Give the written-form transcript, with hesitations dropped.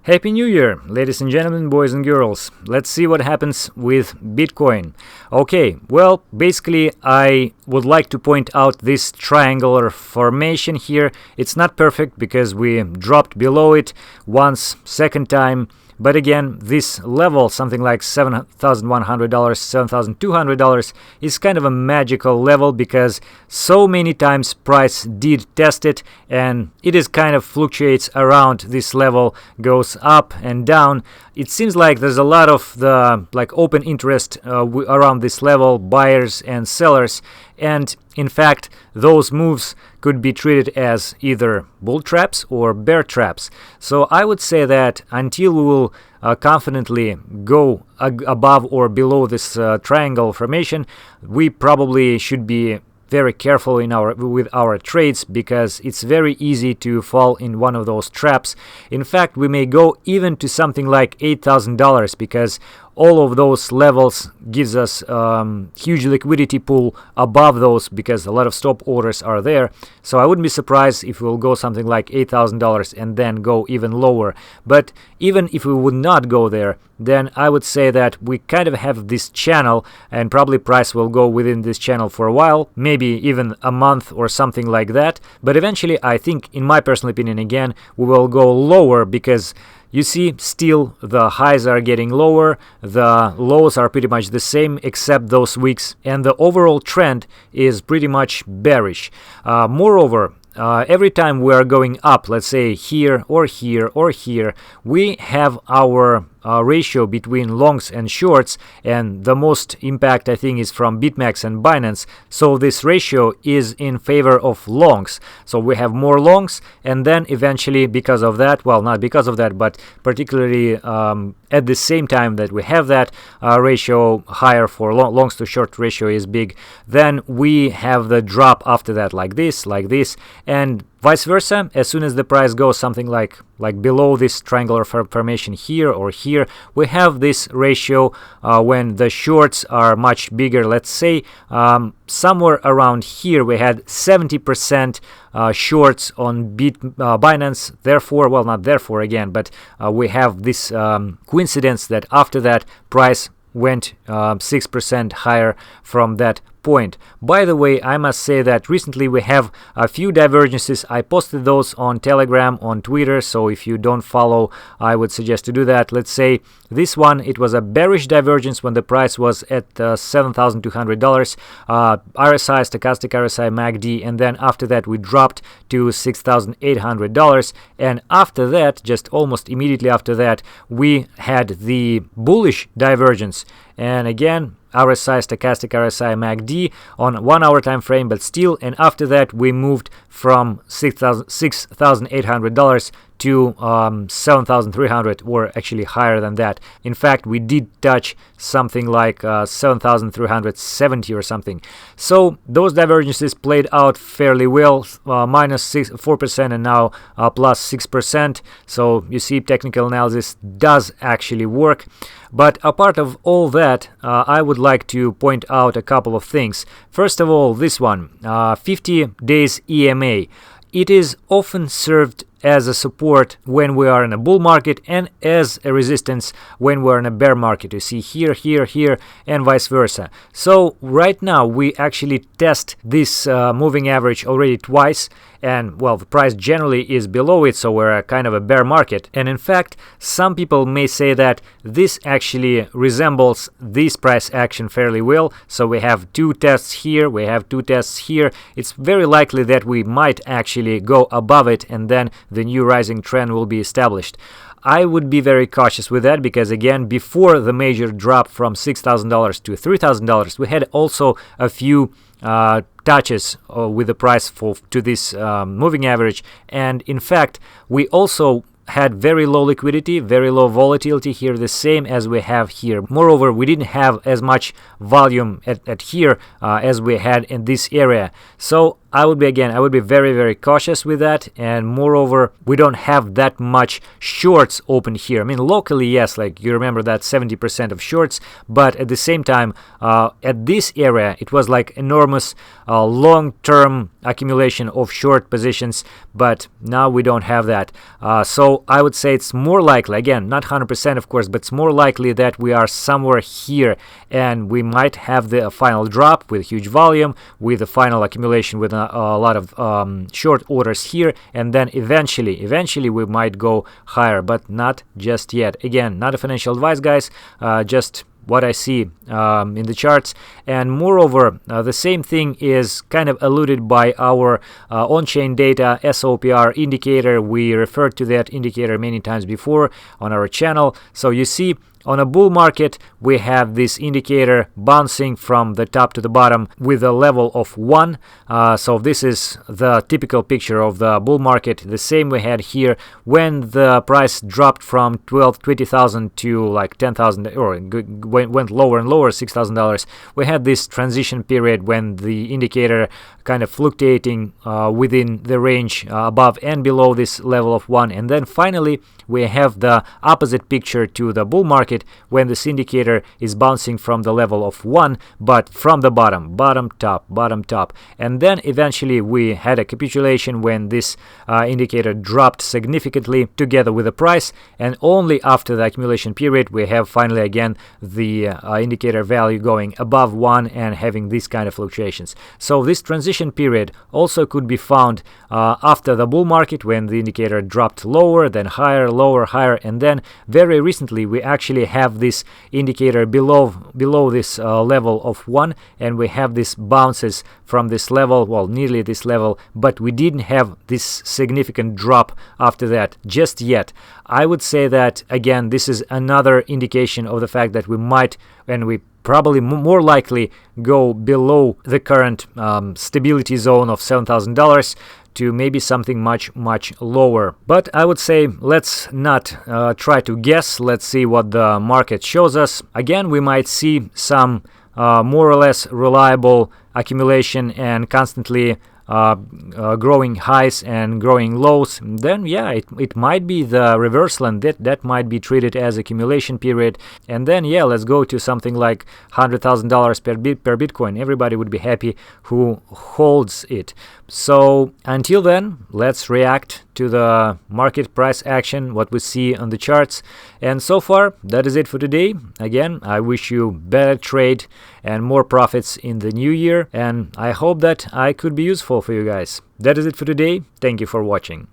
Happy New Year, ladies and gentlemen, boys and girls. Let's see what happens with Bitcoin. Okay, well, basically I would like to point out this triangular formation here. It's not perfect because we dropped below it once, second time. But again, this level, something like $7,100, $7,200, is kind of a magical level because so many times price did test it, and it is kind of fluctuates around this level, goes up and down. It seems like there's a lot of the open interest around this level, buyers and sellers, and in fact, those moves could be treated as either bull traps or bear traps. So I would say that until we will confidently go above or below this triangle formation, we probably should be very careful with our trades because it's very easy to fall in one of those traps. In fact, we may go even to something like $8,000 because all of those levels gives us huge liquidity pool above those because a lot of stop orders are there. So I wouldn't be surprised if we'll go something like $8,000 and then go even lower. But even if we would not go there, then I would say that we kind of have this channel and probably price will go within this channel for a while, maybe even a month or something like that. But eventually, I think, in my personal opinion, again, we will go lower because you see, still the highs are getting lower, the lows are pretty much the same except those weeks, and the overall trend is pretty much bearish. Moreover, every time we are going up, let's say here or here or here, we have our ratio between longs and shorts, and the most impact I think is from BitMEX and Binance. So this ratio is in favor of longs. So we have more longs, and then eventually because of that, well, not because of that, but particularly at the same time that we have that ratio higher for longs to short ratio is big, then we have the drop after that like this, and vice versa. As soon as the price goes something like below this triangular formation here or here, we have this ratio when the shorts are much bigger. Let's say somewhere around here we had 70% shorts on Binance. Therefore, well, not therefore again, but we have this coincidence that after that price went 6% higher from that point. By the way, I must say that recently we have a few divergences. I posted those on Telegram, on Twitter, so if you don't follow, I would suggest to do that. Let's say this one, it was a bearish divergence when the price was at $7,200, RSI, stochastic RSI, MACD, and then after that we dropped to $6,800, and after that, just almost immediately after that, we had the bullish divergence. And again, RSI, stochastic RSI, MACD on 1 hour time frame, but still, and after that we moved from $6,800 to $7,300, or actually higher than that. In fact, we did touch something like $7,370 or something. So those divergences played out fairly well, minus 4% and now plus 6%. So you see, technical analysis does actually work. But apart of all that, I would like to point out a couple of things. First of all, this one, 50 days EMA. It is often served as a support when we are in a bull market and as a resistance when we're in a bear market. You see here, here, here, and vice versa. So right now we actually test this moving average already twice, and well, the price generally is below it, so we're a kind of a bear market. And in fact, some people may say that this actually resembles this price action fairly well. So we have two tests here, we have two tests here. It's very likely that we might actually go above it, and then the new rising trend will be established. I would be very cautious with that because, again, before the major drop from $6,000 to $3,000, we had also a few touches with the price to this moving average, and in fact we also had very low liquidity, very low volatility here, the same as we have here. Moreover, we didn't have as much volume at here as we had in this area. So I would be very, very cautious with that. And moreover, we don't have that much shorts open here. I mean, locally, yes, like you remember that 70% of shorts, but at the same time, at this area, it was like enormous long-term accumulation of short positions, but now we don't have that. So I would say it's more likely, again, not 100% of course, but it's more likely that we are somewhere here and we might have the final drop with huge volume, with the final accumulation with a lot of short orders here, and then eventually we might go higher, but not just yet. Again, not a financial advice, guys, just what I see in the charts. And moreover, the same thing is kind of alluded by our on-chain data SOPR indicator. We referred to that indicator many times before on our channel. So you see, on a bull market, we have this indicator bouncing from the top to the bottom with a level of 1. So this is the typical picture of the bull market. The same we had here when the price dropped from 20,000 to like 10,000, or went lower and lower, $6,000. We had this transition period when the indicator kind of fluctuating within the range above and below this level of 1. And then finally, we have the opposite picture to the bull market when this indicator is bouncing from the level of 1, but from the bottom top. And then eventually we had a capitulation when this indicator dropped significantly together with the price, and only after the accumulation period we have finally again the indicator value going above 1 and having these kind of fluctuations. So this transition period also could be found after the bull market when the indicator dropped lower, then higher, lower, higher, and then very recently we actually have this indicator below this level of 1, and we have these bounces from this level, well, nearly this level, but we didn't have this significant drop after that just yet. I would say that again, this is another indication of the fact that we might, and we probably more likely go below the current stability zone of $7,000 to maybe something much lower. But I would say let's not try to guess. Let's see what the market shows us. Again, we might see some more or less reliable accumulation and constantly growing highs and growing lows. Then yeah, it might be the reversal, and that might be treated as accumulation period. And then yeah, let's go to something like $100,000 per Bitcoin. Everybody would be happy who holds it. So until then, let's react to the market price action, what we see on the charts. And so far, that is it for today. Again, I wish you better trade and more profits in the new year, and I hope that I could be useful for you guys. That is it for today. Thank you for watching.